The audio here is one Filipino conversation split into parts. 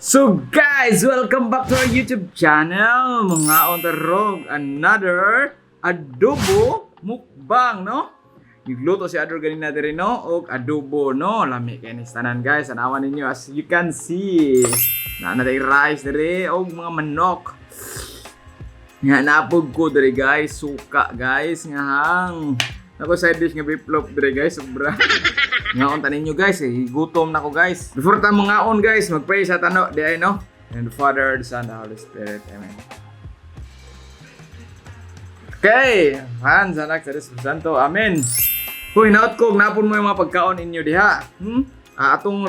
So guys, welcome back to our YouTube channel. Mga ontarog, another adobo mukbang, no? Nagluto si Ador ganina diri, no? Og adobo, no? Lami kay ni tanan guys. Anawan ninyo as you can see. Natay rice diri og mga manok. Nga napog ko diri guys, suka guys, nga hang. Ako side dish nga beef loaf diri guys, sobra. Ngaon tanin nyo guys, gutom na ko guys. Before tayo ngaon guys, mag-pray sa tano, di ay no? And the Father, the Son, the Holy Spirit. Amen. Okay, Hans, anak sa Espiritu Santo. Amen. Hoy, naot ko, napon mo yung mga pagkaon inyo diha. Atong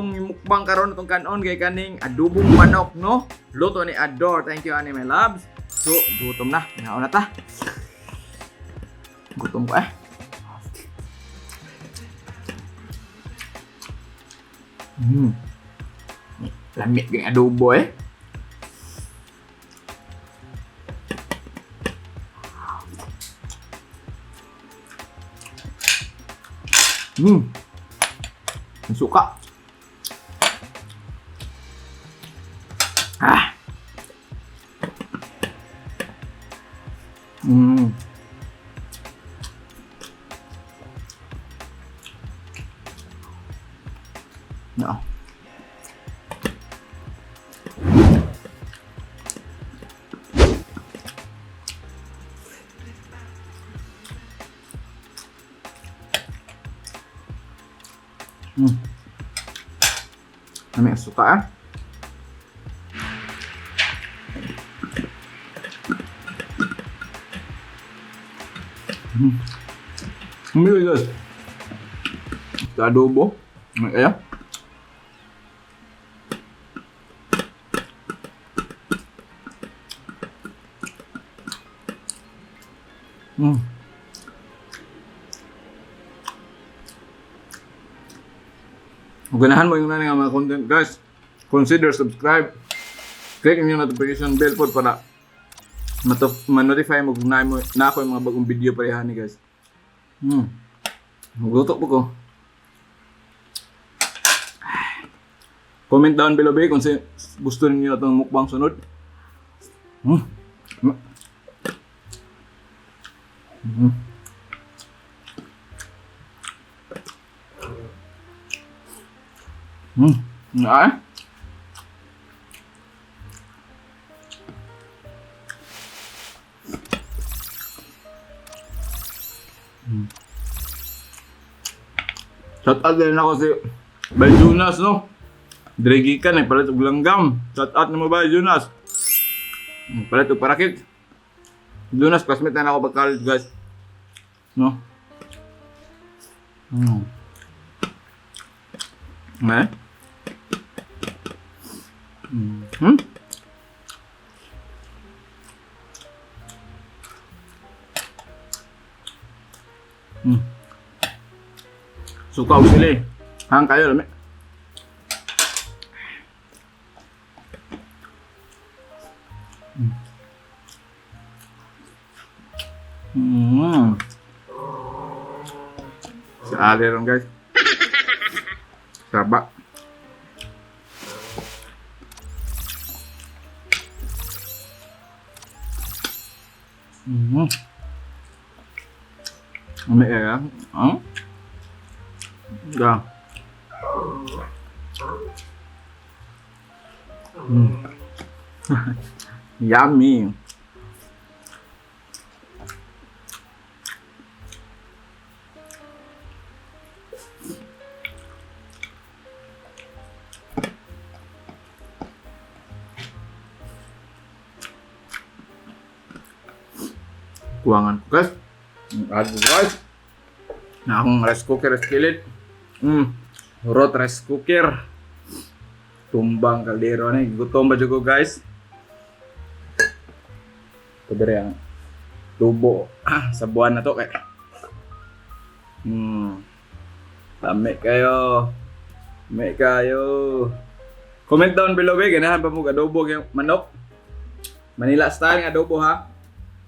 mukbang karon atong kanon kay kaning adobong manok, no? Luto ni Ador. Thank you, ani my loves. So, gutom na. Ngaon na ta. Gutom ko eh. Lamig ng adobo eh. Ang suka. No. Kami suka ah. Umili guys. Sa adobo. Ayan. Ganahan mo yung nga mga content guys. Consider subscribe. Click yung notification bell po para ma-notify mo kung na ako yung mga bagong video parehan ni guys. Magluto po ko. Comment down below kung gusto niyo itong mukbang sunod. Ay. Shout out din ako si Bay Jonas, no? Dregi ka na, palit og langgam. Shout out na mo Bay Jonas. Palit og parakit. Jonas, classmate na ako pag-college guys. No? Eh? Suka ko sila eh. Hang kayo lami. Sa ali ron guys. Saba. Umi ya. Dah. Yummy. Kuangan ko guys. Add rice. Na akong rice cooker skillet. Hot rice cooker. Tumbang kaldero na. Gutom ba dyan ko guys? Ito ba rin ang tubo sa buwan na to kay. Lami kayo. Lami kayo. Comment down below be, ganahan pa mo adobo yung manok. Manila style nga adobo ha.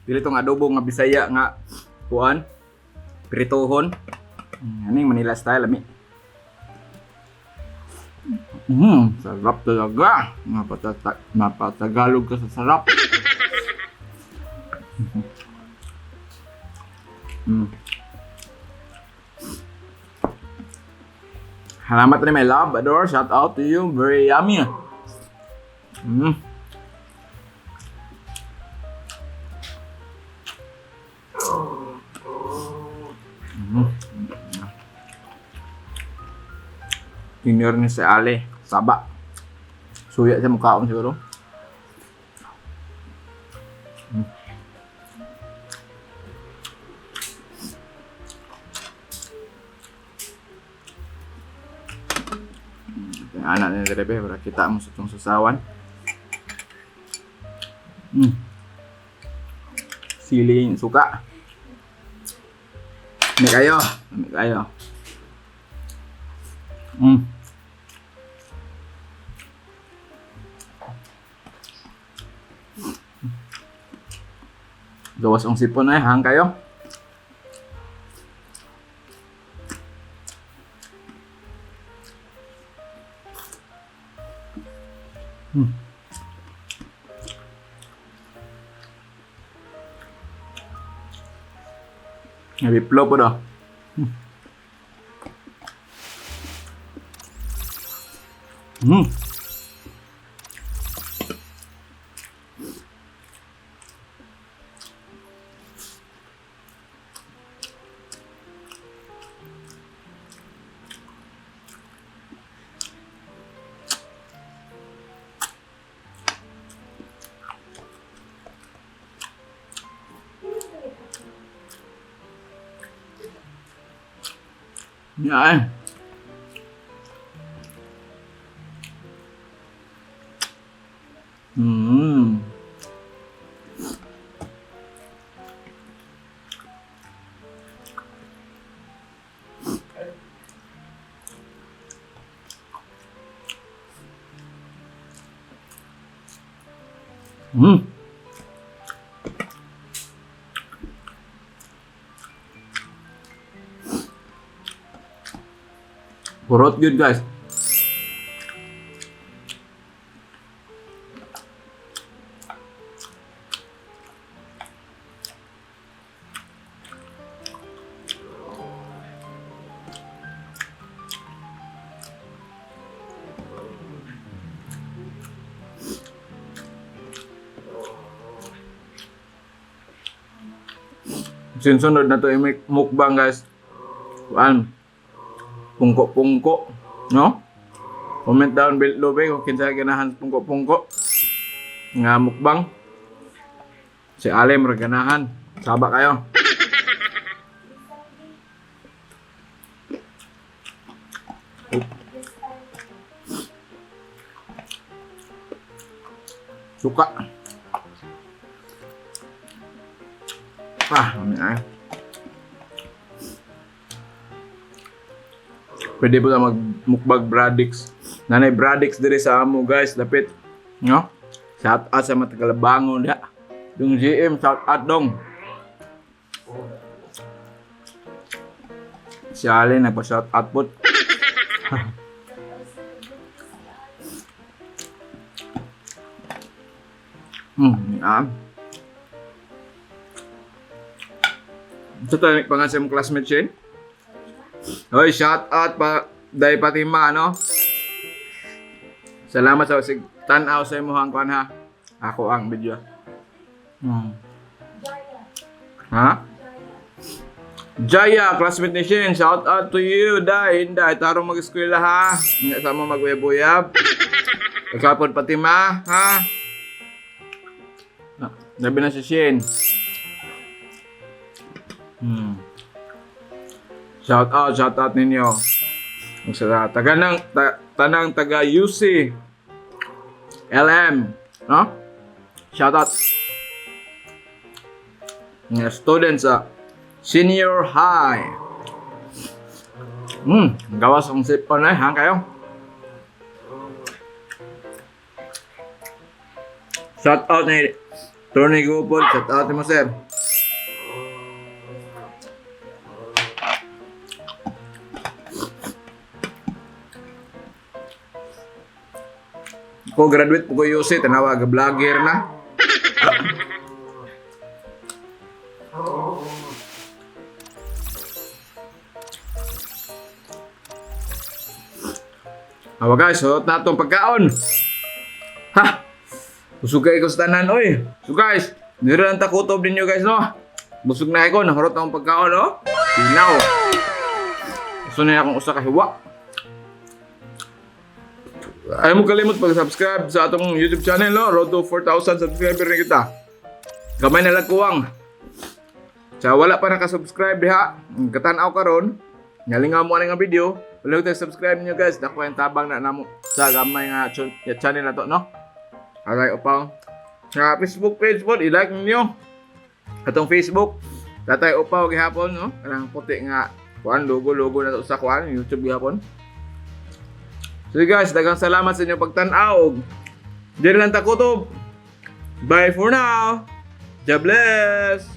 Dili tong adobo nga Bisaya nga kuan. Pritohon. Ano yung Manila style lami. Sarap talaga. Napatagalog ka sa sarap. Salamat rin my love, adore. Shout out to you. Very yummy. Junior ni si Ale, saba. Suya siya mukhaon siguro. Anak ni Rebe, para kita mo sa itong susawan. Siling, suka. Ini kayo. Ini kayo. Gawas ang sipon na hang kayo. Biplo po daw. Yan. Purot good guys. Sinsunod na to yung mukbang guys. Pungko-pungko, no? Comment down below kung kinsa ganahan pungko-pungko nga mukbang. Si Ale mo ganahan. Saba kayo. Suka. Pwede po ka magmukbag Bradix. Nanay Bradix diri sa amo guys, dapit. No? Shout out sa mga Tagalabangon ya. Yung GM shout out dong. Si Ale nagpa shout out po. Ito tayo pangasya mong classmate siya. Hoy, shout out pa dahil pati ano. Salamat sa tanaw sa imong kuan ha. Ako ang video. Ha? Jaya, classmate ni Shin, shout out to you. Dahil tarong mag-eskwela ha. Hindi sa mo mag-uyab-uyab. Ikapod pati ha. Nabi na si Shin. Shout out ninyo. Sa tanang taga UC LM, no? Shoutout. Mga students sa senior high. Gawas ang sipon ha kayo. Shoutout ni Tony Gupol, shoutout mo sir. Ko graduate po ko Yose, tanawa ga vlogger na. Awa guys, so natong pagkaon. Ha! Busugay ko sa tanan, oy. So guys, dira lang takutob ninyo guys, no? Busog na ako, nahurot akong pagkaon, no? Sinaw. Gusto na akong usa ka hiwa. Ayaw mo kalimot pag-subscribe sa atong YouTube channel, no? Road to 4,000 subscriber na kita. Gamay na lang kuwang. Sa wala pa nakasubscribe diha, katanaw karon, ngalingaw mo nga video, wala tayo subscribe niyo guys. Dako yung tabang na namo sa gamay nga channel na to, no? Alright, upaw. Sa Facebook page po, i-like niyo. Atong Facebook, Tatay Upaw gihapon, no? Kanang puti nga kuan logo na to sa kuan YouTube gihapon. So guys, daghang salamat sa inyong pagtan-aw. Diri lang takutob. Bye for now. God bless.